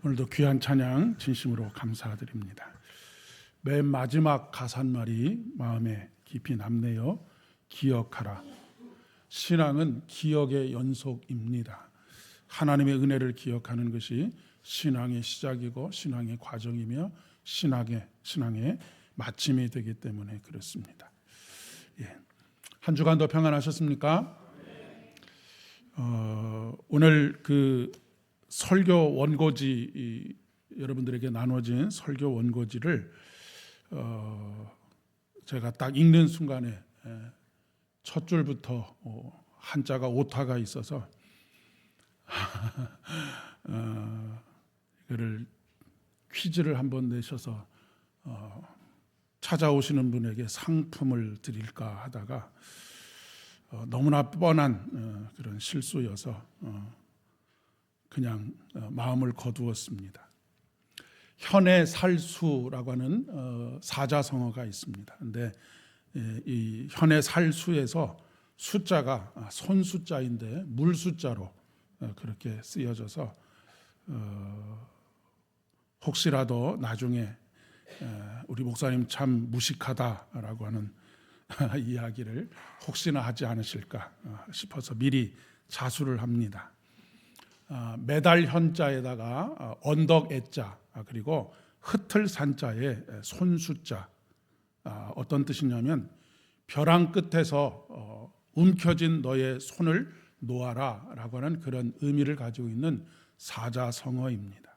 오늘도 귀한 찬양 진심으로 감사드립니다. 맨 마지막 가사말이 마음에 깊이 남네요. 기억하라. 신앙은 기억의 연속입니다. 하나님의 은혜를 기억하는 것이 신앙의 시작이고 신앙의 과정이며 신앙의 마침이 되기 때문에 그렇습니다. 한 주간도 평안하셨습니까? 오늘 그 설교 원고지, 여러분들에게 나눠진 설교 원고지를 제가 딱 읽는 순간에 첫 줄부터 한자가 오타가 있어서 이거를 퀴즈를 한번 내셔서 찾아오시는 분에게 상품을 드릴까 하다가 너무나 뻔한 그런 실수여서 그냥 마음을 거두었습니다. 현의 살수라고 하는 사자성어가 있습니다. 그런데 이 현의 살수에서 숫자가 손숫자인데 물숫자로 그렇게 쓰여져서 혹시라도 나중에 우리 목사님 참 무식하다라고 하는 이야기를 혹시나 하지 않으실까 싶어서 미리 자수를 합니다. 매달 현자에다가 언덕 애자 그리고 흩을 산자에 손숫자, 어떤 뜻이냐면 벼랑 끝에서 움켜진 너의 손을 놓아라 라고 하는 그런 의미를 가지고 있는 사자성어입니다.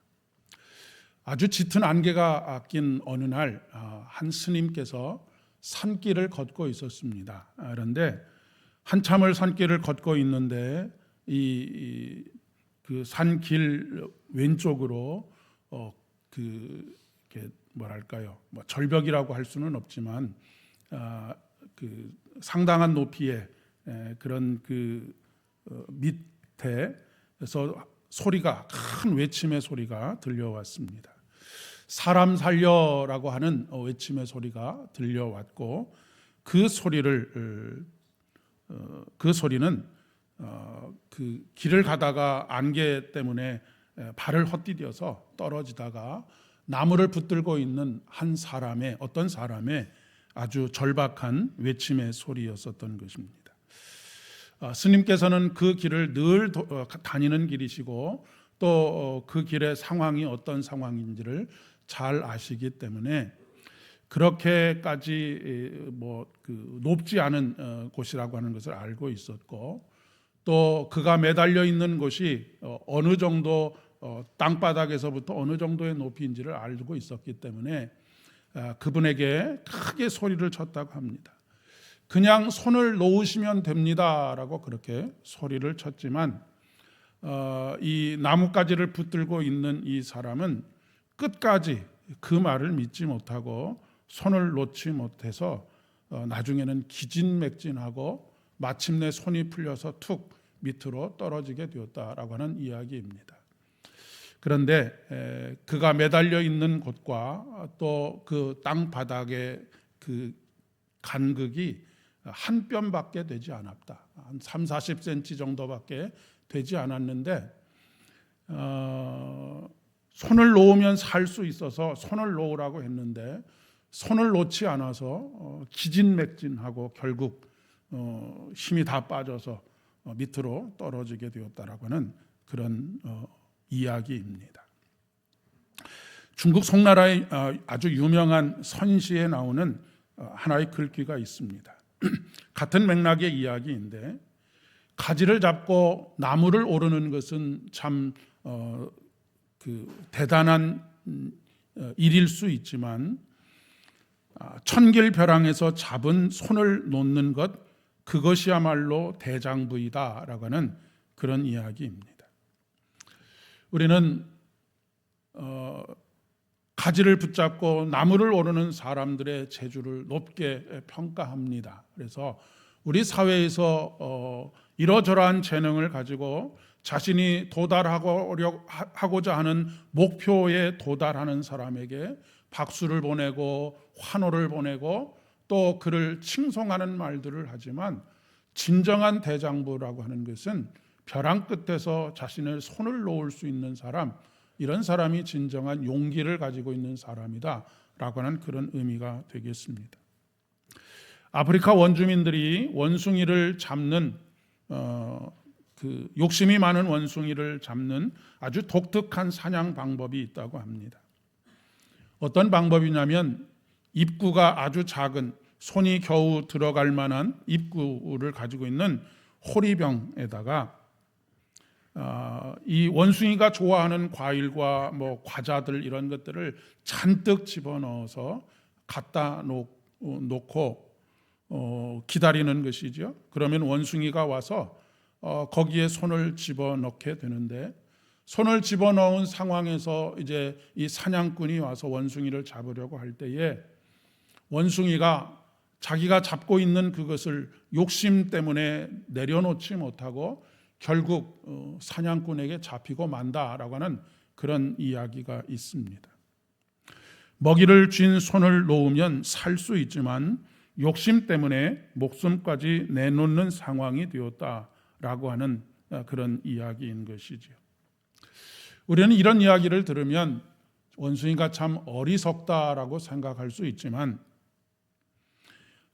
아주 짙은 안개가 낀 어느 날 한 스님께서 산길을 걷고 있었습니다. 그런데 한참을 산길을 걷고 있는데 그 산길 왼쪽으로 그 뭐랄까요, 뭐 절벽이라고 할 수는 없지만 그 상당한 높이의 그런 그 밑에서 소리가, 큰 외침의 소리가 들려왔습니다. 사람 살려라고 하는 외침의 소리가 들려왔고 그 소리는 그 길을 가다가 안개 때문에 발을 헛디뎌서 떨어지다가 나무를 붙들고 있는 어떤 사람의 아주 절박한 외침의 소리였었던 것입니다. 스님께서는 그 길을 늘 다니는 길이시고 또 그 길의 상황이 어떤 상황인지를 잘 아시기 때문에 그렇게까지 높지 않은 곳이라고 하는 것을 알고 있었고 또 그가 매달려 있는 곳이 어느 정도 땅바닥에서부터 어느 정도의 높이인지를 알고 있었기 때문에 그분에게 크게 소리를 쳤다고 합니다. 그냥 손을 놓으시면 됩니다라고 그렇게 소리를 쳤지만 이 나뭇가지를 붙들고 있는 이 사람은 끝까지 그 말을 믿지 못하고 손을 놓지 못해서 나중에는 기진맥진하고 마침내 손이 풀려서 툭 밑으로 떨어지게 되었다라고 하는 이야기입니다. 그런데 그가 매달려 있는 곳과 또 그 땅바닥의 그 간극이 한 뼘밖에 되지 않았다. 한 30-40cm 정도밖에 되지 않았는데 손을 놓으면 살 수 있어서 손을 놓으라고 했는데 손을 놓지 않아서 기진맥진하고 결국 힘이 다 빠져서 밑으로 떨어지게 되었다라고 하는 그런 이야기입니다. 중국 송나라의 아주 유명한 선시에 나오는 하나의 글귀가 있습니다. 같은 맥락의 이야기인데 가지를 잡고 나무를 오르는 것은 참 대단한 일일 수 있지만 천길벼랑에서 잡은 손을 놓는 것, 그것이야말로 대장부이다라고 하는 그런 이야기입니다. 우리는 가지를 붙잡고 나무를 오르는 사람들의 재주를 높게 평가합니다. 그래서 우리 사회에서 이러저러한 재능을 가지고 자신이 도달하고자 하는 목표에 도달하는 사람에게 박수를 보내고 환호를 보내고 또 그를 칭송하는 말들을 하지만 진정한 대장부라고 하는 것은 벼랑 끝에서 자신의 손을 놓을 수 있는 사람, 이런 사람이 진정한 용기를 가지고 있는 사람이다 라고 하는 그런 의미가 되겠습니다. 아프리카 원주민들이 원숭이를 잡는 욕심이 많은 원숭이를 잡는 아주 독특한 사냥 방법이 있다고 합니다. 어떤 방법이냐면 입구가 아주 작은 손이 겨우 들어갈 만한 입구를 가지고 있는 호리병에다가 이 원숭이가 좋아하는 과일과 과자들 이런 것들을 잔뜩 집어넣어서 갖다 놓고 기다리는 것이죠. 그러면 원숭이가 와서 거기에 손을 집어넣게 되는데, 손을 집어넣은 상황에서 이제 이 사냥꾼이 와서 원숭이를 잡으려고 할 때에 원숭이가 자기가 잡고 있는 그것을 욕심 때문에 내려놓지 못하고 결국 사냥꾼에게 잡히고 만다라고 하는 그런 이야기가 있습니다. 먹이를 쥔 손을 놓으면 살 수 있지만 욕심 때문에 목숨까지 내놓는 상황이 되었다라고 하는 그런 이야기인 것이죠. 우리는 이런 이야기를 들으면 원숭이가 참 어리석다라고 생각할 수 있지만,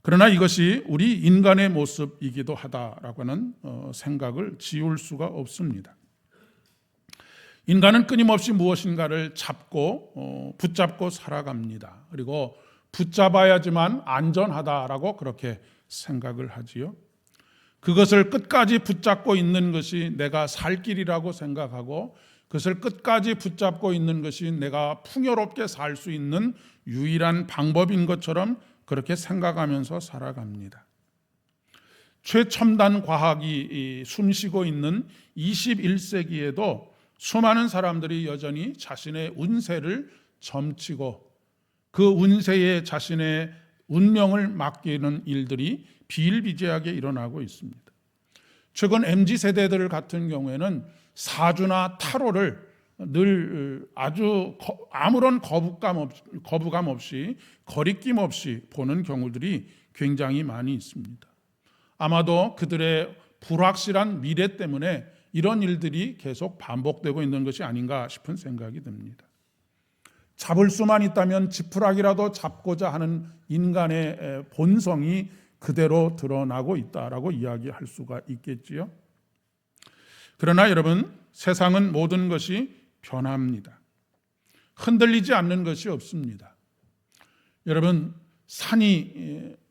그러나 이것이 우리 인간의 모습이기도 하다라고 하는 생각을 지울 수가 없습니다. 인간은 끊임없이 무엇인가를 붙잡고 살아갑니다. 그리고 붙잡아야지만 안전하다라고 그렇게 생각을 하지요. 그것을 끝까지 붙잡고 있는 것이 내가 살 길이라고 생각하고, 그것을 끝까지 붙잡고 있는 것이 내가 풍요롭게 살 수 있는 유일한 방법인 것처럼 그렇게 생각하면서 살아갑니다. 최첨단 과학이 숨쉬고 있는 21세기에도 수많은 사람들이 여전히 자신의 운세를 점치고 그 운세에 자신의 운명을 맡기는 일들이 비일비재하게 일어나고 있습니다. 최근 MZ세대들 같은 경우에는 사주나 타로를 늘 아주 아무런 거부감 없이 거리낌 없이 보는 경우들이 굉장히 많이 있습니다. 아마도 그들의 불확실한 미래 때문에 이런 일들이 계속 반복되고 있는 것이 아닌가 싶은 생각이 듭니다. 잡을 수만 있다면 지푸라기라도 잡고자 하는 인간의 본성이 그대로 드러나고 있다라고 이야기할 수가 있겠지요. 그러나 여러분, 세상은 모든 것이 변합니다. 흔들리지 않는 것이 없습니다. 여러분,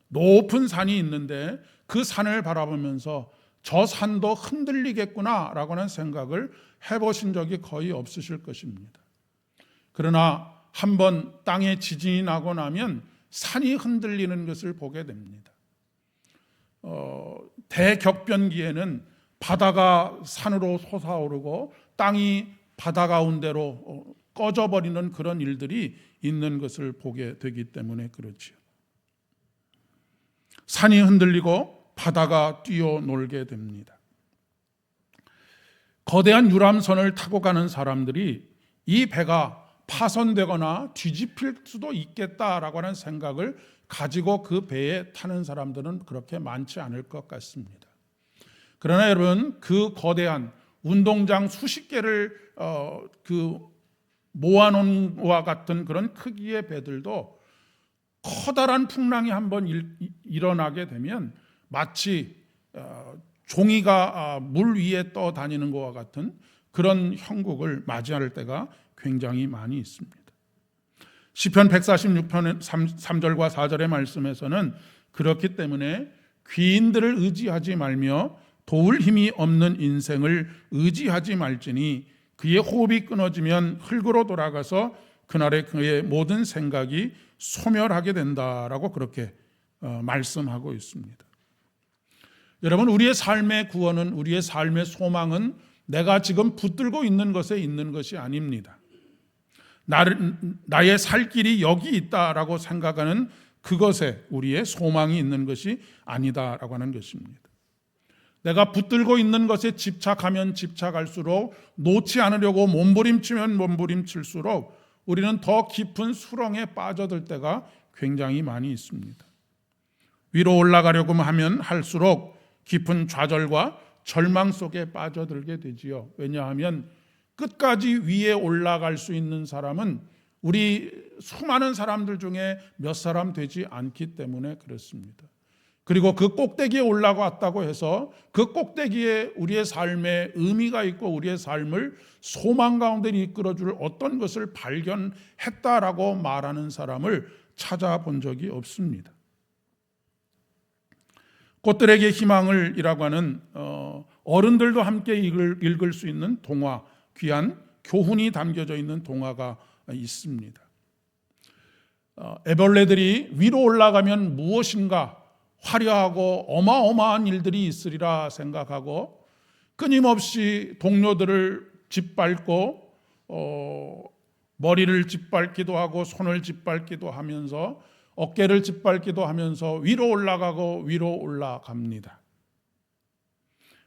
높은 산이 있는데 그 산을 바라보면서 저 산도 흔들리겠구나라고 하는 생각을 해보신 적이 거의 없으실 것입니다. 그러나 한번 땅에 지진이 나고 나면 산이 흔들리는 것을 보게 됩니다. 대격변기에는 바다가 산으로 솟아오르고 땅이 바다 가운데로 꺼져버리는 그런 일들이 있는 것을 보게 되기 때문에 그렇지요. 산이 흔들리고 바다가 뛰어놀게 됩니다. 거대한 유람선을 타고 가는 사람들이 이 배가 파손되거나 뒤집힐 수도 있겠다라고 하는 생각을 가지고 그 배에 타는 사람들은 그렇게 많지 않을 것 같습니다. 그러나 여러분, 그 거대한 운동장 수십 개를 모아놓은 것과 같은 그런 크기의 배들도 커다란 풍랑이 한번 일어나게 되면 마치 종이가 물 위에 떠다니는 것과 같은 그런 형국을 맞이할 때가 굉장히 많이 있습니다. 시편 146편 3절과 4절의 말씀에서는 그렇기 때문에 귀인들을 의지하지 말며 도울 힘이 없는 인생을 의지하지 말지니 그의 호흡이 끊어지면 흙으로 돌아가서 그날에 그의 모든 생각이 소멸하게 된다라고 그렇게 말씀하고 있습니다. 여러분, 우리의 삶의 구원은, 우리의 삶의 소망은 내가 지금 붙들고 있는 것에 있는 것이 아닙니다. 나의 살 길이 여기 있다라고 생각하는 그것에 우리의 소망이 있는 것이 아니다라고 하는 것입니다. 내가 붙들고 있는 것에 집착하면 집착할수록, 놓지 않으려고 몸부림치면 몸부림칠수록 우리는 더 깊은 수렁에 빠져들 때가 굉장히 많이 있습니다. 위로 올라가려고 하면 할수록 깊은 좌절과 절망 속에 빠져들게 되지요. 왜냐하면 끝까지 위에 올라갈 수 있는 사람은 우리 수많은 사람들 중에 몇 사람 되지 않기 때문에 그렇습니다. 그리고 그 꼭대기에 올라갔다고 해서 그 꼭대기에 우리의 삶에 의미가 있고 우리의 삶을 소망 가운데 이끌어줄 어떤 것을 발견했다라고 말하는 사람을 찾아본 적이 없습니다. 꽃들에게 희망을이라고 하는 어른들도 함께 읽을 수 있는 동화, 귀한 교훈이 담겨져 있는 동화가 있습니다. 애벌레들이 위로 올라가면 무엇인가 화려하고 어마어마한 일들이 있으리라 생각하고 끊임없이 동료들을 짓밟고 머리를 짓밟기도 하고 손을 짓밟기도 하면서 어깨를 짓밟기도 하면서 위로 올라가고 위로 올라갑니다.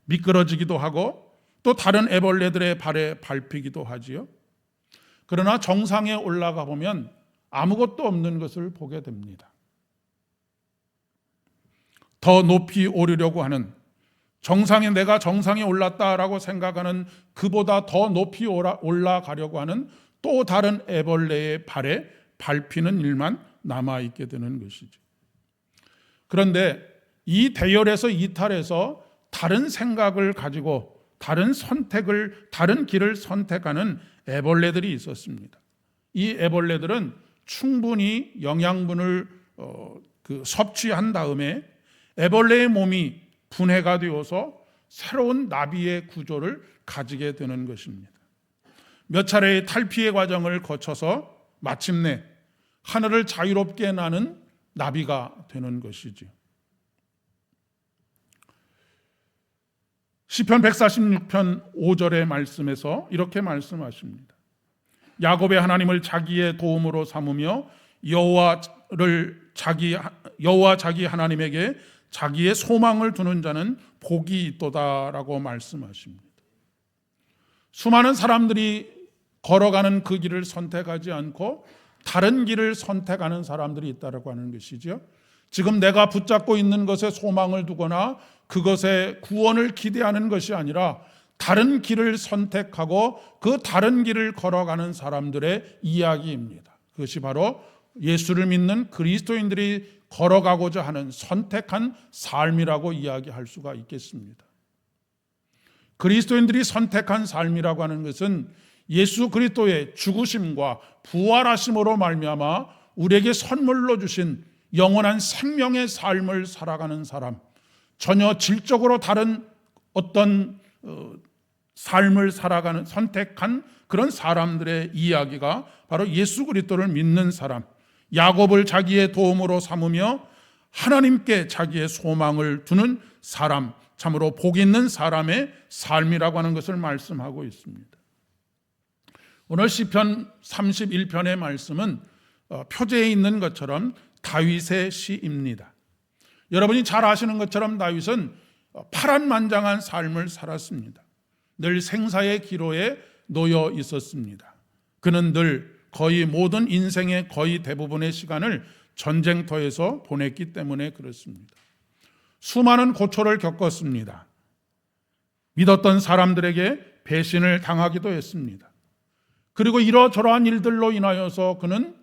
미끄러지기도 하고 또 다른 애벌레들의 발에 밟히기도 하지요. 그러나 정상에 올라가 보면 아무것도 없는 것을 보게 됩니다. 더 높이 오르려고 하는, 내가 정상에 올랐다라고 생각하는 그보다 더 높이 올라가려고 하는 또 다른 애벌레의 발에 밟히는 일만 남아있게 되는 것이죠. 그런데 이 대열에서 이탈해서 다른 생각을 가지고 다른 길을 선택하는 애벌레들이 있었습니다. 이 애벌레들은 충분히 영양분을 섭취한 다음에 애벌레의 몸이 분해가 되어서 새로운 나비의 구조를 가지게 되는 것입니다. 몇 차례의 탈피의 과정을 거쳐서 마침내 하늘을 자유롭게 나는 나비가 되는 것이죠. 시편 146편 5절의 말씀에서 이렇게 말씀하십니다. 야곱의 하나님을 자기의 도움으로 삼으며 여호와 자기 하나님에게 자기의 소망을 두는 자는 복이 있도다라고 말씀하십니다. 수많은 사람들이 걸어가는 그 길을 선택하지 않고 다른 길을 선택하는 사람들이 있다라고 하는 것이죠. 지금 내가 붙잡고 있는 것에 소망을 두거나 그것에 구원을 기대하는 것이 아니라 다른 길을 선택하고 그 다른 길을 걸어가는 사람들의 이야기입니다. 그것이 바로 예수를 믿는 그리스도인들이 걸어가고자 하는 선택한 삶이라고 이야기할 수가 있겠습니다. 그리스도인들이 선택한 삶이라고 하는 것은 예수 그리스도의 죽으심과 부활하심으로 말미암아 우리에게 선물로 주신 영원한 생명의 삶을 살아가는 사람, 전혀 질적으로 다른 어떤 삶을 선택한 그런 사람들의 이야기가 바로 예수 그리스도를 믿는 사람, 야곱을 자기의 도움으로 삼으며 하나님께 자기의 소망을 두는 사람, 참으로 복 있는 사람의 삶이라고 하는 것을 말씀하고 있습니다. 오늘 시편 31편의 말씀은 표제에 있는 것처럼 다윗의 시입니다. 여러분이 잘 아시는 것처럼 다윗은 파란만장한 삶을 살았습니다. 늘 생사의 기로에 놓여 있었습니다. 그는 늘 거의 모든 인생의 거의 대부분의 시간을 전쟁터에서 보냈기 때문에 그렇습니다. 수많은 고초를 겪었습니다. 믿었던 사람들에게 배신을 당하기도 했습니다. 그리고 이러저러한 일들로 인하여서 그는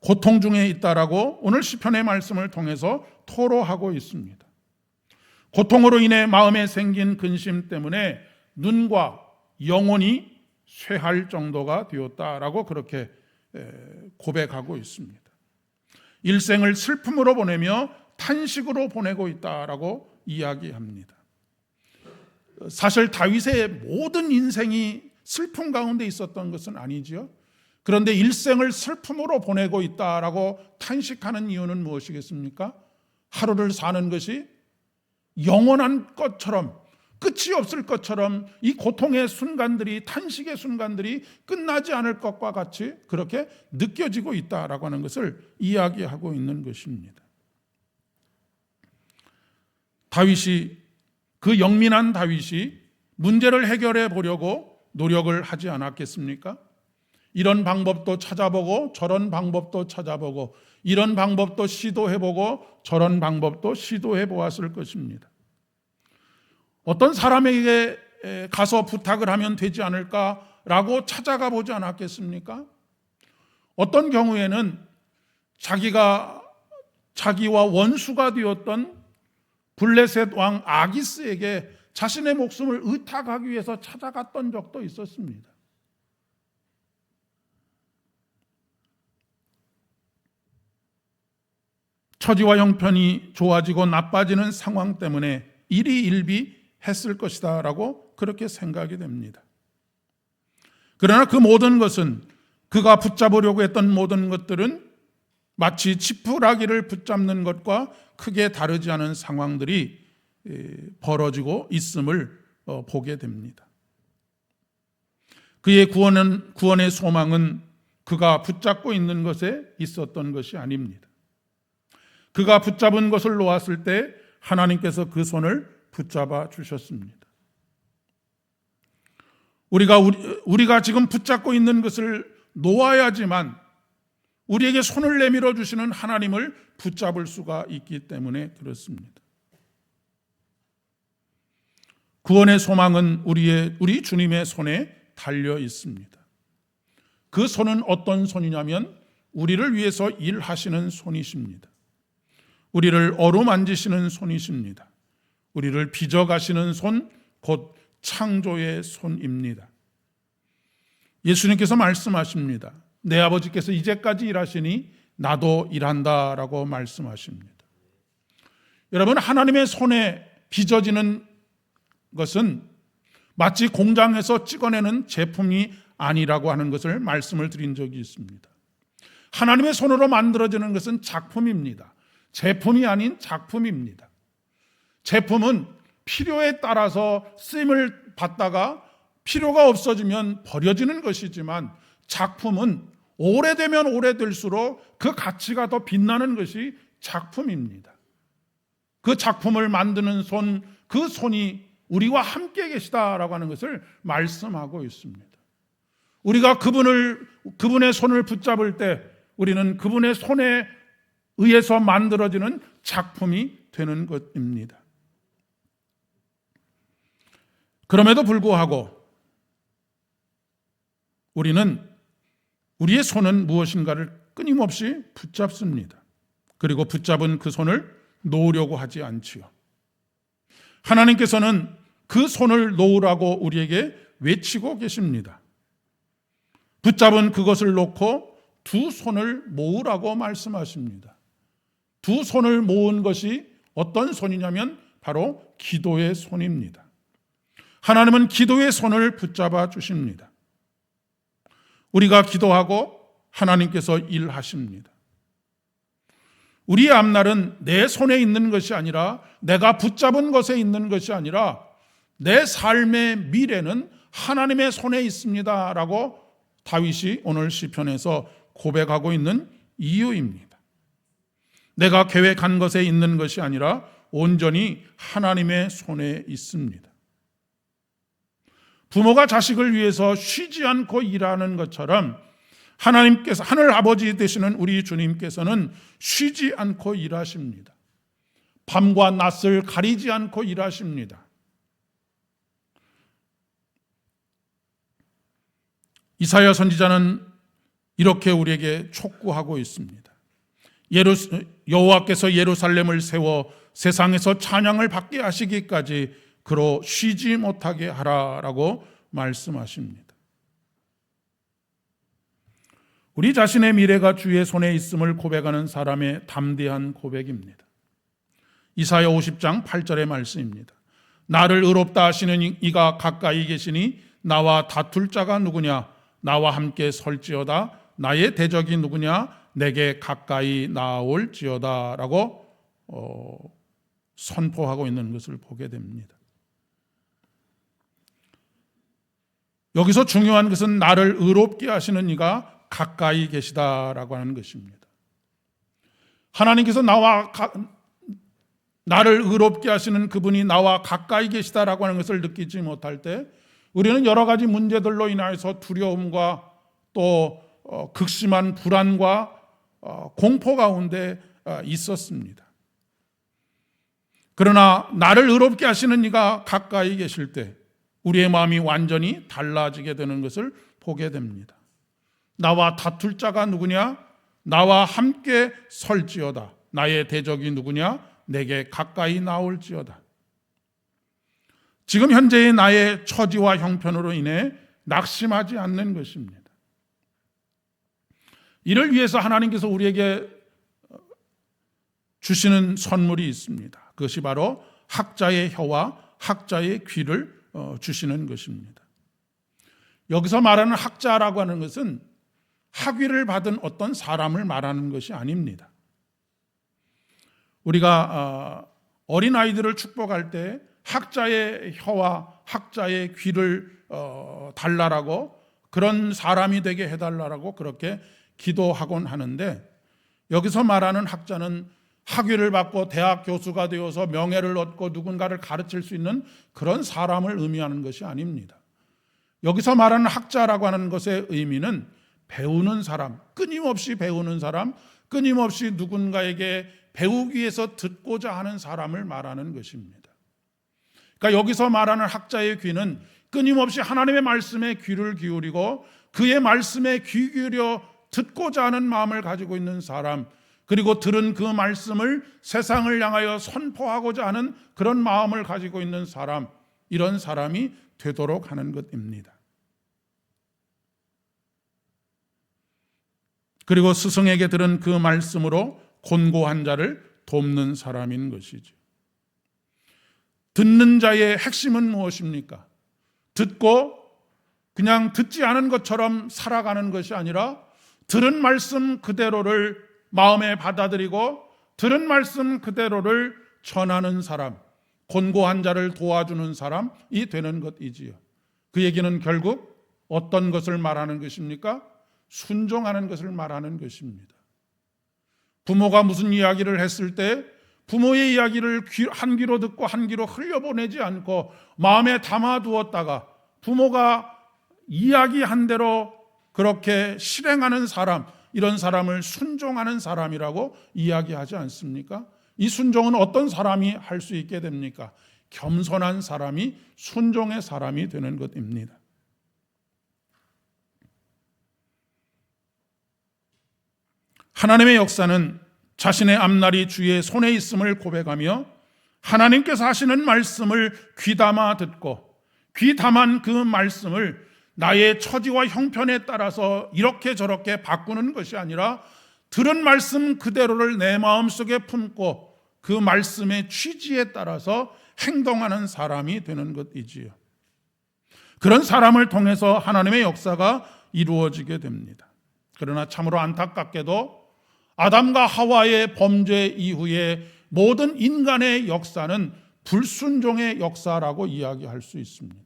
고통 중에 있다라고 오늘 시편의 말씀을 통해서 토로하고 있습니다. 고통으로 인해 마음에 생긴 근심 때문에 눈과 영혼이 쇠할 정도가 되었다라고 그렇게 고백하고 있습니다. 일생을 슬픔으로 보내며 탄식으로 보내고 있다라고 이야기합니다. 사실 다윗의 모든 인생이 슬픔 가운데 있었던 것은 아니지요. 그런데 일생을 슬픔으로 보내고 있다라고 탄식하는 이유는 무엇이겠습니까? 하루를 사는 것이 영원한 것처럼 끝이 없을 것처럼 이 고통의 순간들이, 탄식의 순간들이 끝나지 않을 것과 같이 그렇게 느껴지고 있다라고 하는 것을 이야기하고 있는 것입니다. 그 영민한 다윗이 문제를 해결해 보려고 노력을 하지 않았겠습니까? 이런 방법도 찾아보고 저런 방법도 찾아보고 이런 방법도 시도해보고 저런 방법도 시도해 보았을 것입니다. 어떤 사람에게 가서 부탁을 하면 되지 않을까라고 찾아가 보지 않았겠습니까? 어떤 경우에는 자기와 원수가 되었던 블레셋 왕 아기스에게 자신의 목숨을 의탁하기 위해서 찾아갔던 적도 있었습니다. 처지와 형편이 좋아지고 나빠지는 상황 때문에 일희일비했을 것이다 라고 그렇게 생각이 됩니다. 그러나 그 모든 것은, 그가 붙잡으려고 했던 모든 것들은 마치 지푸라기를 붙잡는 것과 크게 다르지 않은 상황들이 벌어지고 있음을 보게 됩니다. 그의 구원의 소망은 그가 붙잡고 있는 것에 있었던 것이 아닙니다. 그가 붙잡은 것을 놓았을 때 하나님께서 그 손을 붙잡아 주셨습니다. 우리가 지금 붙잡고 있는 것을 놓아야지만 우리에게 손을 내밀어 주시는 하나님을 붙잡을 수가 있기 때문에 그렇습니다. 구원의 소망은 우리 주님의 손에 달려 있습니다. 그 손은 어떤 손이냐면 우리를 위해서 일하시는 손이십니다. 우리를 어루만지시는 손이십니다. 우리를 빚어가시는 손, 곧 창조의 손입니다. 예수님께서 말씀하십니다. 내 아버지께서 이제까지 일하시니 나도 일한다라고 말씀하십니다. 여러분, 하나님의 손에 빚어지는 것은 마치 공장에서 찍어내는 제품이 아니라고 하는 것을 말씀을 드린 적이 있습니다. 하나님의 손으로 만들어지는 것은 작품입니다. 제품이 아닌 작품입니다. 제품은 필요에 따라서 쓰임을 받다가 필요가 없어지면 버려지는 것이지만, 작품은 오래되면 오래될수록 그 가치가 더 빛나는 것이 작품입니다. 그 작품을 만드는 손, 그 손이 우리와 함께 계시다라고 하는 것을 말씀하고 있습니다. 우리가 그분의 손을 붙잡을 때 우리는 그분의 손에 의해서 만들어지는 작품이 되는 것입니다. 그럼에도 불구하고 우리는 우리의 손은 무엇인가를 끊임없이 붙잡습니다. 그리고 붙잡은 그 손을 놓으려고 하지 않지요. 하나님께서는 그 손을 놓으라고 우리에게 외치고 계십니다. 붙잡은 그것을 놓고 두 손을 모으라고 말씀하십니다. 두 손을 모은 것이 어떤 손이냐면 바로 기도의 손입니다. 하나님은 기도의 손을 붙잡아 주십니다. 우리가 기도하고 하나님께서 일하십니다. 우리의 앞날은 내 손에 있는 것이 아니라, 내가 붙잡은 것에 있는 것이 아니라, 내 삶의 미래는 하나님의 손에 있습니다 라고 다윗이 오늘 시편에서 고백하고 있는 이유입니다. 내가 계획한 것에 있는 것이 아니라 온전히 하나님의 손에 있습니다. 부모가 자식을 위해서 쉬지 않고 일하는 것처럼 하나님께서, 하늘 아버지 되시는 우리 주님께서는 쉬지 않고 일하십니다. 밤과 낮을 가리지 않고 일하십니다. 이사야 선지자는 이렇게 우리에게 촉구하고 있습니다. 여호와께서 예루살렘을 세워 세상에서 찬양을 받게 하시기까지 그로 쉬지 못하게 하라라고 말씀하십니다. 우리 자신의 미래가 주의 손에 있음을 고백하는 사람의 담대한 고백입니다. 이사야 50장 8절의 말씀입니다. 나를 의롭다 하시는 이가 가까이 계시니 나와 다툴 자가 누구냐? 나와 함께 설지어다. 나의 대적이 누구냐? 내게 가까이 나올지어다 라고 선포하고 있는 것을 보게 됩니다. 여기서 중요한 것은 나를 의롭게 하시는 이가 가까이 계시다라고 하는 것입니다. 하나님께서 나를 의롭게 하시는 그분이 나와 가까이 계시다라고 하는 것을 느끼지 못할 때 우리는 여러 가지 문제들로 인하여서 두려움과 또 극심한 불안과 공포 가운데 있었습니다. 그러나 나를 의롭게 하시는 이가 가까이 계실 때 우리의 마음이 완전히 달라지게 되는 것을 보게 됩니다. 나와 다툴 자가 누구냐? 나와 함께 설지어다. 나의 대적이 누구냐? 내게 가까이 나올지어다. 지금 현재의 나의 처지와 형편으로 인해 낙심하지 않는 것입니다. 이를 위해서 하나님께서 우리에게 주시는 선물이 있습니다. 그것이 바로 학자의 혀와 학자의 귀를 주시는 것입니다. 여기서 말하는 학자라고 하는 것은 학위를 받은 어떤 사람을 말하는 것이 아닙니다. 우리가 어린아이들을 축복할 때 학자의 혀와 학자의 귀를 달라라고, 그런 사람이 되게 해달라라고 그렇게 기도하곤 하는데, 여기서 말하는 학자는 학위를 받고 대학 교수가 되어서 명예를 얻고 누군가를 가르칠 수 있는 그런 사람을 의미하는 것이 아닙니다. 여기서 말하는 학자라고 하는 것의 의미는 배우는 사람, 끊임없이 배우는 사람, 끊임없이 누군가에게 배우기 위해서 듣고자 하는 사람을 말하는 것입니다. 그러니까 여기서 말하는 학자의 귀는 끊임없이 하나님의 말씀에 귀를 기울이고 그의 말씀에 귀 기울여 듣고자 하는 마음을 가지고 있는 사람, 그리고 들은 그 말씀을 세상을 향하여 선포하고자 하는 그런 마음을 가지고 있는 사람, 이런 사람이 되도록 하는 것입니다. 그리고 스승에게 들은 그 말씀으로 곤고한 자를 돕는 사람인 것이죠. 듣는 자의 핵심은 무엇입니까? 듣고 그냥 듣지 않은 것처럼 살아가는 것이 아니라 들은 말씀 그대로를 마음에 받아들이고 들은 말씀 그대로를 전하는 사람, 곤고한 자를 도와주는 사람이 되는 것이지요. 그 얘기는 결국 어떤 것을 말하는 것입니까? 순종하는 것을 말하는 것입니다. 부모가 무슨 이야기를 했을 때 부모의 이야기를 한 귀로 듣고 한 귀로 흘려보내지 않고 마음에 담아두었다가 부모가 이야기한 대로 그렇게 실행하는 사람, 이런 사람을 순종하는 사람이라고 이야기하지 않습니까? 이 순종은 어떤 사람이 할 수 있게 됩니까? 겸손한 사람이 순종의 사람이 되는 것입니다. 하나님의 역사는 자신의 앞날이 주의 손에 있음을 고백하며 하나님께서 하시는 말씀을 귀담아 듣고 귀담한 그 말씀을 나의 처지와 형편에 따라서 이렇게 저렇게 바꾸는 것이 아니라 들은 말씀 그대로를 내 마음속에 품고 그 말씀의 취지에 따라서 행동하는 사람이 되는 것이지요. 그런 사람을 통해서 하나님의 역사가 이루어지게 됩니다. 그러나 참으로 안타깝게도 아담과 하와의 범죄 이후에 모든 인간의 역사는 불순종의 역사라고 이야기할 수 있습니다.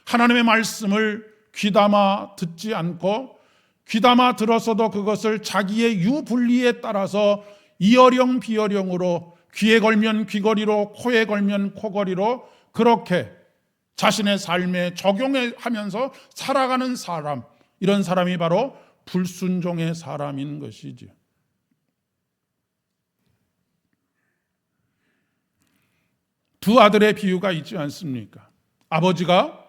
하나님의 말씀을 귀담아 듣지 않고 귀담아 들었어도 그것을 자기의 유불리에 따라서 이어령 비어령으로 귀에 걸면 귀걸이로 코에 걸면 코걸이로 그렇게 자신의 삶에 적용하면서 살아가는 사람, 이런 사람이 바로 불순종의 사람인 것이죠. 두 아들의 비유가 있지 않습니까? 아버지가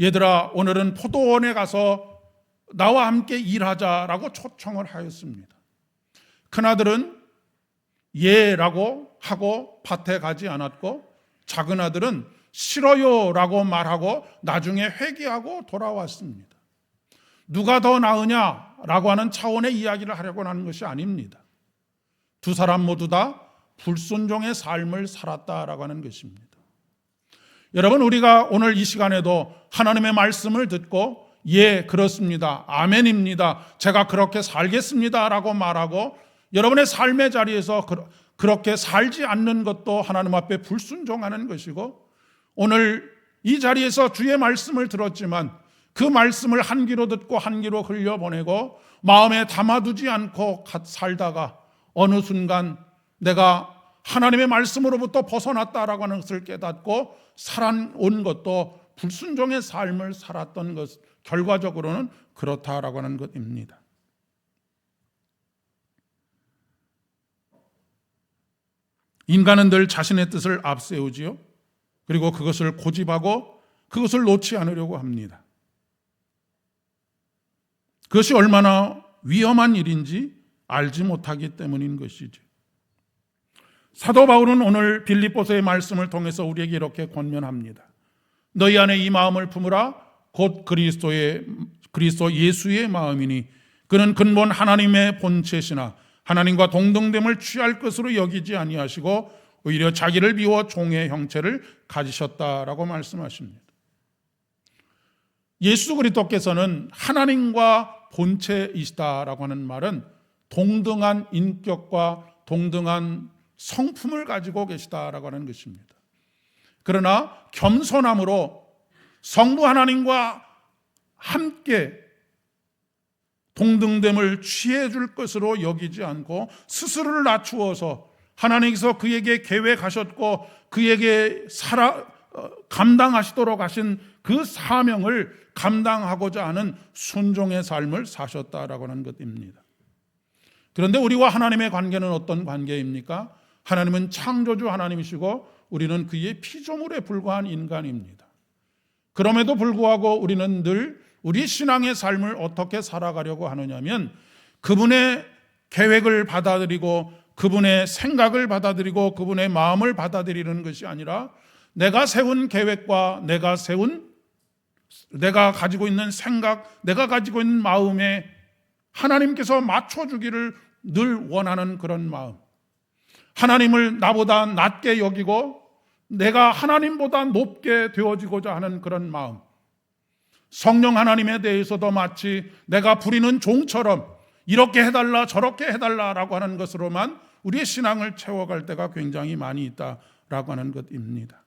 얘들아 오늘은 포도원에 가서 나와 함께 일하자라고 초청을 하였습니다. 큰아들은 예라고 하고 밭에 가지 않았고 작은 아들은 싫어요라고 말하고 나중에 회개하고 돌아왔습니다. 누가 더 나으냐라고 하는 차원의 이야기를 하려고 하는 것이 아닙니다. 두 사람 모두 다 불순종의 삶을 살았다라고 하는 것입니다. 여러분, 우리가 오늘 이 시간에도 하나님의 말씀을 듣고 예, 그렇습니다, 아멘입니다, 제가 그렇게 살겠습니다 라고 말하고 여러분의 삶의 자리에서 그렇게 살지 않는 것도 하나님 앞에 불순종하는 것이고, 오늘 이 자리에서 주의 말씀을 들었지만 그 말씀을 한 귀로 듣고 한 귀로 흘려보내고 마음에 담아두지 않고 살다가 어느 순간 내가 하나님의 말씀으로부터 벗어났다라고 하는 것을 깨닫고 살아온 것도 불순종의 삶을 살았던 것, 결과적으로는 그렇다라고 하는 것입니다. 인간은 늘 자신의 뜻을 앞세우지요. 그리고 그것을 고집하고 그것을 놓지 않으려고 합니다. 그것이 얼마나 위험한 일인지 알지 못하기 때문인 것이죠. 사도 바울은 오늘 빌립보서의 말씀을 통해서 우리에게 이렇게 권면합니다. 너희 안에 이 마음을 품으라. 곧 그리스도 예수의 마음이니 그는 근본 하나님의 본체시나 하나님과 동등됨을 취할 것으로 여기지 아니하시고 오히려 자기를 비워 종의 형체를 가지셨다라고 말씀하십니다. 예수 그리스도께서는 하나님과 본체이시다라고 하는 말은 동등한 인격과 동등한 성품을 가지고 계시다라고 하는 것입니다. 그러나 겸손함으로 성부 하나님과 함께 동등됨을 취해 줄 것으로 여기지 않고 스스로를 낮추어서 하나님께서 그에게 계획하셨고 그에게 감당하시도록 하신 그 사명을 감당하고자 하는 순종의 삶을 사셨다라고 하는 것입니다. 그런데 우리와 하나님의 관계는 어떤 관계입니까? 하나님은 창조주 하나님이시고 우리는 그의 피조물에 불과한 인간입니다. 그럼에도 불구하고 우리는 늘 우리 신앙의 삶을 어떻게 살아가려고 하느냐면 그분의 계획을 받아들이고 그분의 생각을 받아들이고 그분의 마음을 받아들이는 것이 아니라 내가 세운 계획과 내가 가지고 있는 생각, 내가 가지고 있는 마음에 하나님께서 맞춰주기를 늘 원하는 그런 마음, 하나님을 나보다 낮게 여기고 내가 하나님보다 높게 되어지고자 하는 그런 마음, 성령 하나님에 대해서도 마치 내가 부리는 종처럼 이렇게 해달라 저렇게 해달라라고 하는 것으로만 우리의 신앙을 채워갈 때가 굉장히 많이 있다라고 하는 것입니다.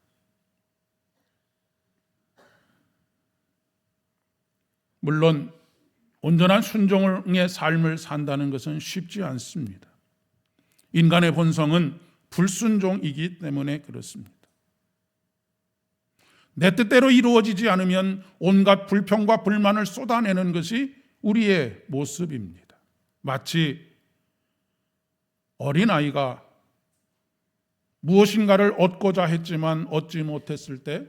물론 온전한 순종의 삶을 산다는 것은 쉽지 않습니다. 인간의 본성은 불순종이기 때문에 그렇습니다. 내 뜻대로 이루어지지 않으면 온갖 불평과 불만을 쏟아내는 것이 우리의 모습입니다. 마치 어린아이가 무엇인가를 얻고자 했지만 얻지 못했을 때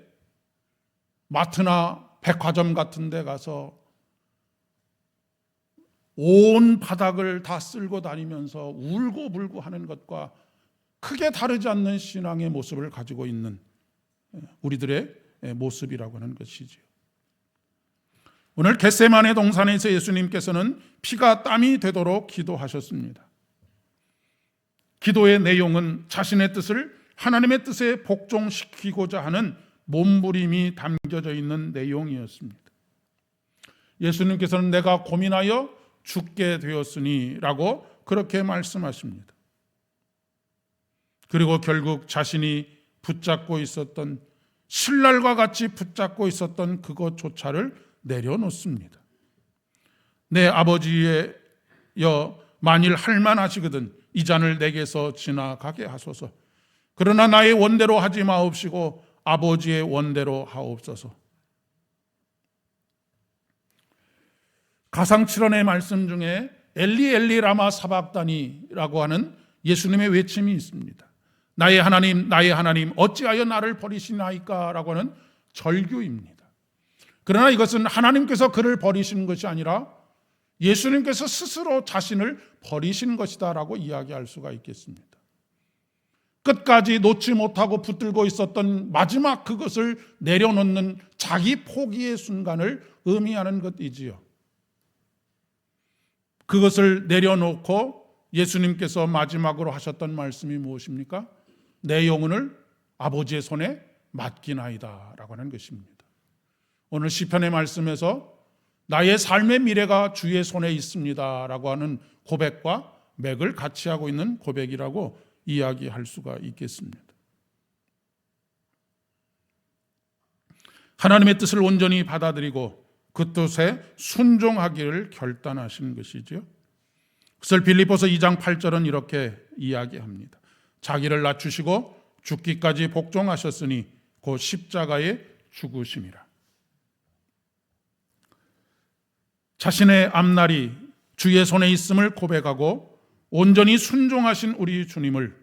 마트나 백화점 같은 데 가서 온 바닥을 다 쓸고 다니면서 울고불고 하는 것과 크게 다르지 않는 신앙의 모습을 가지고 있는 우리들의 모습이라고 하는 것이지요. 오늘 겟세마네 동산에서 예수님께서는 피가 땀이 되도록 기도하셨습니다. 기도의 내용은 자신의 뜻을 하나님의 뜻에 복종시키고자 하는 몸부림이 담겨져 있는 내용이었습니다. 예수님께서는 내가 고민하여 죽게 되었으니 라고 그렇게 말씀하십니다. 그리고 결국 자신이 붙잡고 있었던 신랄과 같이 붙잡고 있었던 그것조차를 내려놓습니다. 내 아버지여 만일 할만하시거든 이 잔을 내게서 지나가게 하소서. 그러나 나의 원대로 하지 마옵시고 아버지의 원대로 하옵소서. 가상칠언의 말씀 중에 엘리 엘리 라마 사박다니라고 하는 예수님의 외침이 있습니다. 나의 하나님 어찌하여 나를 버리시나이까 라고 하는 절규입니다. 그러나 이것은 하나님께서 그를 버리시는 것이 아니라 예수님께서 스스로 자신을 버리신 것이다 라고 이야기할 수가 있겠습니다. 끝까지 놓지 못하고 붙들고 있었던 마지막 그것을 내려놓는 자기 포기의 순간을 의미하는 것이지요. 그것을 내려놓고 예수님께서 마지막으로 하셨던 말씀이 무엇입니까? 내 영혼을 아버지의 손에 맡기나이다 라고 하는 것입니다. 오늘 시편의 말씀에서 나의 삶의 미래가 주의 손에 있습니다 라고 하는 고백과 맥을 같이 하고 있는 고백이라고 이야기할 수가 있겠습니다. 하나님의 뜻을 온전히 받아들이고 그 뜻에 순종하기를 결단하신 것이죠. 그래서 빌립보서 2장 8절은 이렇게 이야기합니다. 자기를 낮추시고 죽기까지 복종하셨으니 곧 십자가에 죽으심이라. 자신의 앞날이 주의 손에 있음을 고백하고 온전히 순종하신 우리 주님을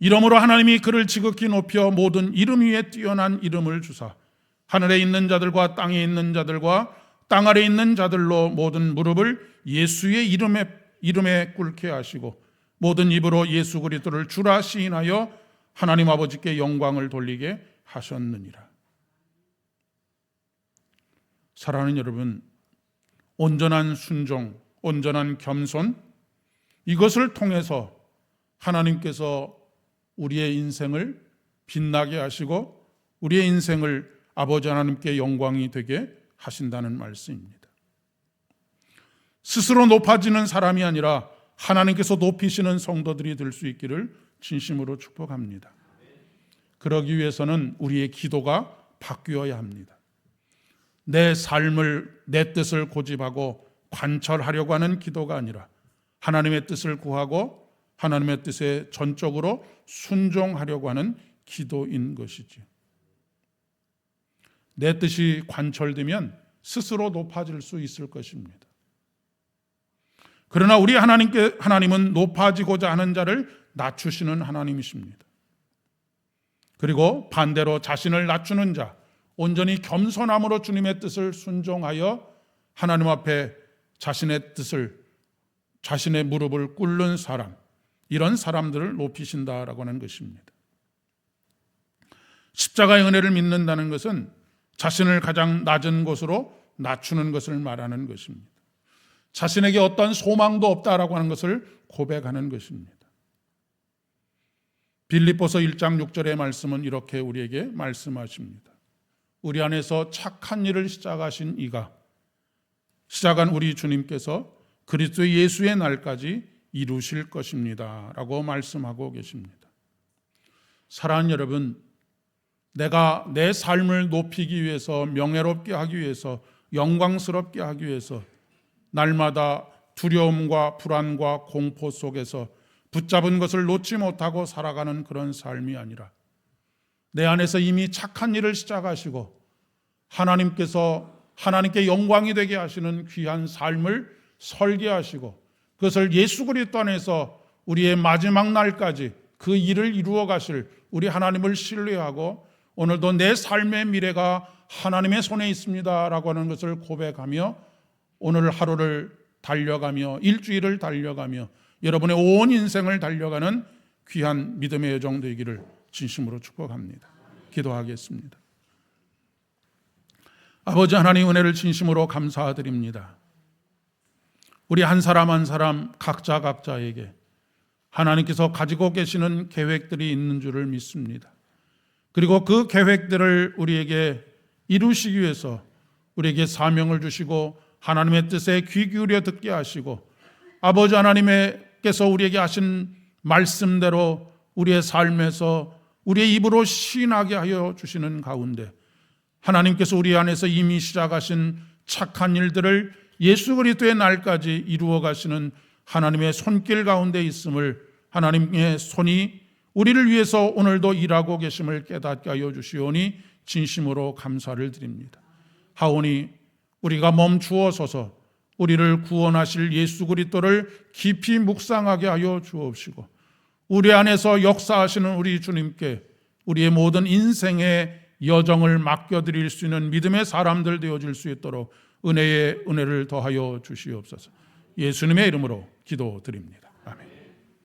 이러므로 하나님이 그를 지극히 높여 모든 이름 위에 뛰어난 이름을 주사 하늘에 있는 자들과 땅에 있는 자들과 땅 아래 있는 자들로 모든 무릎을 예수의 이름에 꿇게 하시고 모든 입으로 예수 그리스도를 주라 시인하여 하나님 아버지께 영광을 돌리게 하셨느니라. 사랑하는 여러분, 온전한 순종, 온전한 겸손, 이것을 통해서 하나님께서 우리의 인생을 빛나게 하시고 우리의 인생을 아버지 하나님께 영광이 되게 하신다는 말씀입니다. 스스로 높아지는 사람이 아니라 하나님께서 높이시는 성도들이 될 수 있기를 진심으로 축복합니다. 그러기 위해서는 우리의 기도가 바뀌어야 합니다. 내 삶을, 내 뜻을 고집하고 관철하려고 하는 기도가 아니라 하나님의 뜻을 구하고 하나님의 뜻에 전적으로 순종하려고 하는 기도인 것이지요. 내 뜻이 관철되면 스스로 높아질 수 있을 것입니다. 그러나 우리 하나님은 높아지고자 하는 자를 낮추시는 하나님이십니다. 그리고 반대로 자신을 낮추는 자, 온전히 겸손함으로 주님의 뜻을 순종하여 하나님 앞에 자신의 뜻을, 자신의 무릎을 꿇는 사람, 이런 사람들을 높이신다라고 하는 것입니다. 십자가의 은혜를 믿는다는 것은 자신을 가장 낮은 곳으로 낮추는 것을 말하는 것입니다. 자신에게 어떤 소망도 없다라고 하는 것을 고백하는 것입니다. 빌립보서 1장 6절의 말씀은 이렇게 우리에게 말씀하십니다. 우리 안에서 착한 일을 시작하신 이가, 시작한 우리 주님께서 그리스도 예수의 날까지 이루실 것입니다 라고 말씀하고 계십니다. 사랑하는 여러분, 내가 내 삶을 높이기 위해서, 명예롭게 하기 위해서, 영광스럽게 하기 위해서 날마다 두려움과 불안과 공포 속에서 붙잡은 것을 놓지 못하고 살아가는 그런 삶이 아니라 내 안에서 이미 착한 일을 시작하시고 하나님께 영광이 되게 하시는 귀한 삶을 설계하시고 그것을 예수 그리스도 안에서 우리의 마지막 날까지 그 일을 이루어 가실 우리 하나님을 신뢰하고 오늘도 내 삶의 미래가 하나님의 손에 있습니다 라고 하는 것을 고백하며 오늘 하루를 달려가며 일주일을 달려가며 여러분의 온 인생을 달려가는 귀한 믿음의 여정 되기를 진심으로 축복합니다. 기도하겠습니다. 아버지 하나님, 은혜를 진심으로 감사드립니다. 우리 한 사람 한 사람 각자에게 하나님께서 가지고 계시는 계획들이 있는 줄을 믿습니다. 그리고 그 계획들을 우리에게 이루시기 위해서 우리에게 사명을 주시고 하나님의 뜻에 귀 기울여 듣게 하시고 아버지 하나님께서 우리에게 하신 말씀대로 우리의 삶에서 우리의 입으로 시인하게 하여 주시는 가운데 하나님께서 우리 안에서 이미 시작하신 착한 일들을 예수 그리스도의 날까지 이루어 가시는 하나님의 손길 가운데 있음을, 하나님의 손이 우리를 위해서 오늘도 일하고 계심을 깨닫게 하여 주시오니 진심으로 감사를 드립니다. 하오니 우리가 멈추어서서 우리를 구원하실 예수 그리스도를 깊이 묵상하게 하여 주옵시고 우리 안에서 역사하시는 우리 주님께 우리의 모든 인생의 여정을 맡겨드릴 수 있는 믿음의 사람들 되어질 수 있도록 은혜를 더하여 주시옵소서. 예수님의 이름으로 기도드립니다. 아멘.